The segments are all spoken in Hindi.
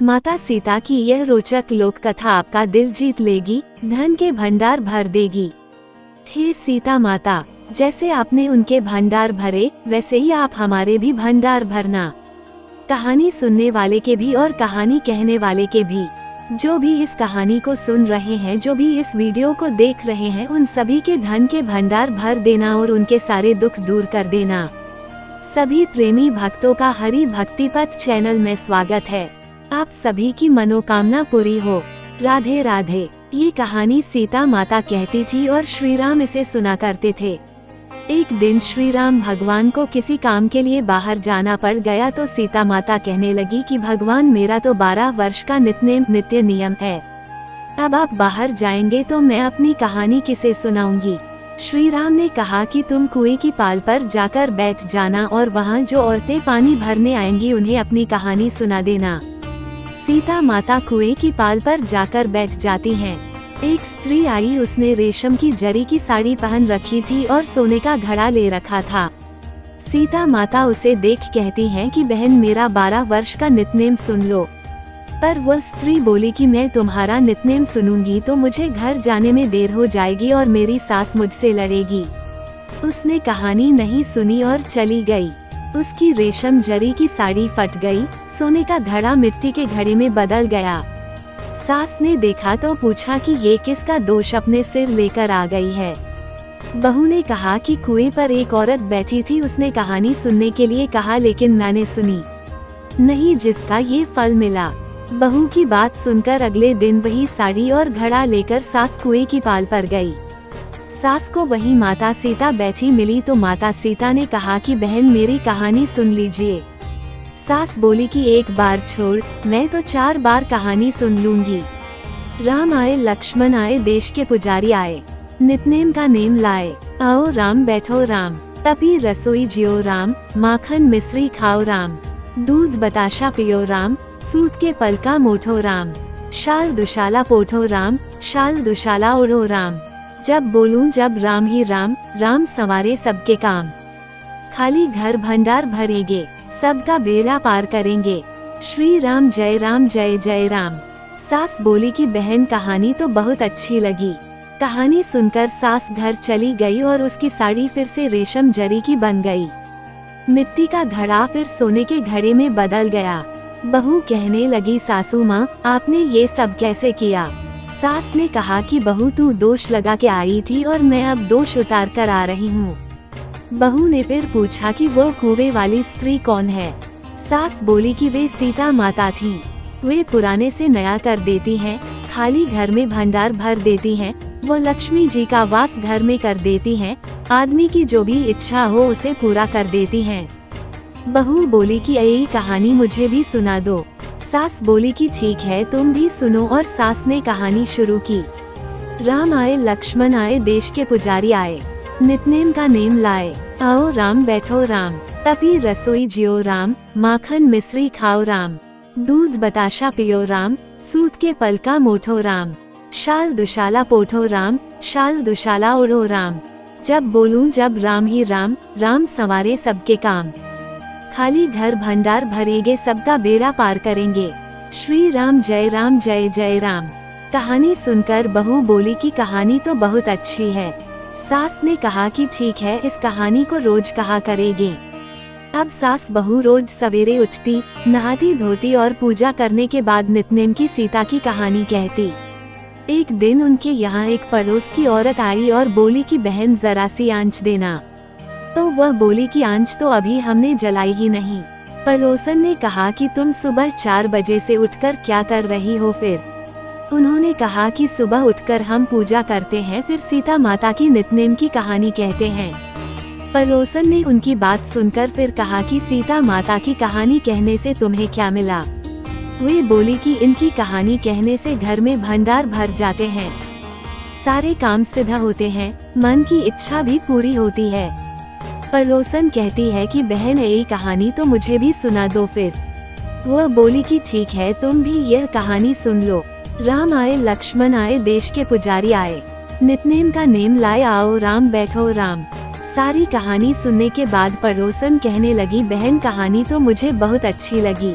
माता सीता की यह रोचक लोक कथा आपका दिल जीत लेगी, धन के भंडार भर देगी। हे सीता माता, जैसे आपने उनके भंडार भरे, वैसे ही आप हमारे भी भंडार भरना। कहानी सुनने वाले के भी और कहानी कहने वाले के भी, जो भी इस कहानी को सुन रहे हैं, जो भी इस वीडियो को देख रहे हैं, उन सभी के धन के भंडार भर देना और उनके सारे दुख दूर कर देना। सभी प्रेमी भक्तों का हरि भक्ति पथ चैनल में स्वागत है। आप सभी की मनोकामना पूरी हो। राधे राधे। ये कहानी सीता माता कहती थी और श्री राम इसे सुना करते थे। एक दिन श्री राम भगवान को किसी काम के लिए बाहर जाना पड़ गया तो सीता माता कहने लगी कि भगवान, मेरा तो 12 वर्ष का नित्य नियम है। अब आप बाहर जाएंगे तो मैं अपनी कहानी किसे सुनाऊंगी। श्री राम ने कहा कि तुम कुएं की पाल पर जाकर बैठ जाना और वहाँ जो औरतें पानी भरने आएंगी उन्हें अपनी कहानी सुना देना। सीता माता कुएं की पाल पर जाकर बैठ जाती हैं। एक स्त्री आई, उसने रेशम की जरी की साड़ी पहन रखी थी और सोने का घड़ा ले रखा था। सीता माता उसे देख कहती हैं कि बहन, मेरा 12 वर्ष का नित्यनेम सुन लो। पर वह स्त्री बोली कि मैं तुम्हारा नित्यनेम सुनूंगी तो मुझे घर जाने में देर हो जाएगी और मेरी सास मुझसे लड़ेगी। उसने कहानी नहीं सुनी और चली गई। उसकी रेशम जरी की साड़ी फट गई, सोने का घड़ा मिट्टी के घड़े में बदल गया। सास ने देखा तो पूछा कि ये किसका दोष अपने सिर लेकर आ गई है। बहू ने कहा कि कुएं पर एक औरत बैठी थी, उसने कहानी सुनने के लिए कहा, लेकिन मैंने सुनी नहीं, जिसका ये फल मिला। बहू की बात सुनकर अगले दिन वही साड़ी और घड़ा लेकर सास कुएं की पाल पर गई। सास को वही माता सीता बैठी मिली तो माता सीता ने कहा कि बहन, मेरी कहानी सुन लीजिए। सास बोली कि एक बार छोड़, मैं तो 4 बार कहानी सुन लूंगी। राम आए, लक्ष्मण आए, देश के पुजारी आए, नित्यनेम का नेम लाए। आओ राम, बैठो राम, तपी रसोई जियो राम, माखन मिश्री खाओ राम, दूध बताशा पियो राम, सूत के पल का मोठो राम, शाल दुशाला पोठो राम, शाल दुशाला ओढ़ो राम। जब बोलूं जब राम ही राम, राम संवारे सबके काम। खाली घर भंडार भरेंगे, सबका बेड़ा पार करेंगे। श्री राम जय राम, जय जय राम। सास बोली कि बहन, कहानी तो बहुत अच्छी लगी। कहानी सुनकर सास घर चली गई और उसकी साड़ी फिर से रेशम जरी की बन गई। मिट्टी का घड़ा फिर सोने के घड़े में बदल गया। बहू कहने लगी, सासू माँ, आपने ये सब कैसे किया? सास ने कहा कि बहू, तू दोष लगा के आई थी और मैं अब दोष उतार कर आ रही हूँ। बहू ने फिर पूछा कि वो कुएं वाली स्त्री कौन है? सास बोली कि वे सीता माता थी। वे पुराने से नया कर देती हैं, खाली घर में भंडार भर देती हैं, वो लक्ष्मी जी का वास घर में कर देती हैं, आदमी की जो भी इच्छा हो उसे पूरा कर देती हैं। बहू बोली कि यही कहानी मुझे भी सुना दो। सास बोली कि ठीक है, तुम भी सुनो और सास ने कहानी शुरू की। राम आए, लक्ष्मण आए, देश के पुजारी आए, नित्यनेम का नेम लाए। आओ राम, बैठो राम, तपी रसोई जियो राम, माखन मिश्री खाओ राम, दूध बताशा पियो राम, सूत के पल का मोठो राम, शाल दुशाला पोठो राम, शाल दुशाला ओढ़ो राम। जब बोलूं जब राम ही राम, राम संवारे सबके काम। खाली घर भंडार भरेंगे, सबका बेड़ा पार करेंगे। श्री राम जय राम, जय जय राम। कहानी सुनकर बहू बोली कि कहानी तो बहुत अच्छी है। सास ने कहा कि ठीक है, इस कहानी को रोज कहा करेंगे। अब सास बहू रोज सवेरे उठती, नहाती धोती और पूजा करने के बाद नित्यनेम की सीता की कहानी कहती। एक दिन उनके यहाँ एक पड़ोस की औरत आई और बोली कि बहन, जरा सी आंच देना। तो वह बोली कि आंच तो अभी हमने जलाई ही नहीं। पड़ोसन ने कहा कि तुम सुबह 4 बजे से उठकर क्या कर रही हो? फिर उन्होंने कहा कि सुबह उठकर हम पूजा करते हैं, फिर सीता माता की नित्यनेम की कहानी कहते हैं। पड़ोसन ने उनकी बात सुनकर फिर कहा कि सीता माता की कहानी कहने से तुम्हें क्या मिला? वे बोली कि इनकी कहानी कहने से घर में भंडार भर जाते हैं, सारे काम सिद्ध होते हैं, मन की इच्छा भी पूरी होती है। पड़ोसन कहती है कि बहन, यही कहानी तो मुझे भी सुना दो। फिर वह बोली कि ठीक है, तुम भी यह कहानी सुन लो। राम आए, लक्ष्मण आए, देश के पुजारी आए, नित्यनेम का नेम लाए। आओ राम, बैठो राम। सारी कहानी सुनने के बाद पड़ोसन कहने लगी, बहन, कहानी तो मुझे बहुत अच्छी लगी।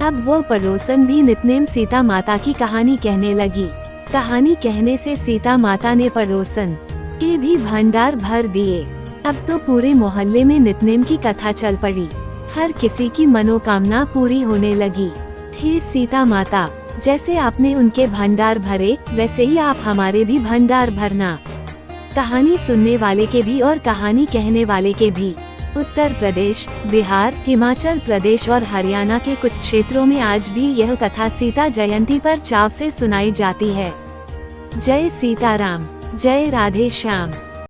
अब वो पड़ोसन भी नितनेम सीता माता की कहानी कहने लगी। कहानी कहने से सीता माता ने पड़ोसन के भी भंडार भर दिए। अब तो पूरे मोहल्ले में नितनेम की कथा चल पड़ी। हर किसी की मनोकामना पूरी होने लगी। हे सीता माता, जैसे आपने उनके भंडार भरे, वैसे ही आप हमारे भी भंडार भरना। कहानी सुनने वाले के भी और कहानी कहने वाले के भी। उत्तर प्रदेश, बिहार, हिमाचल प्रदेश और हरियाणा के कुछ क्षेत्रों में आज भी यह कथा सीता जयंती पर चाव से सुनाई जाती है। जय सीताराम, जय राधे श्याम।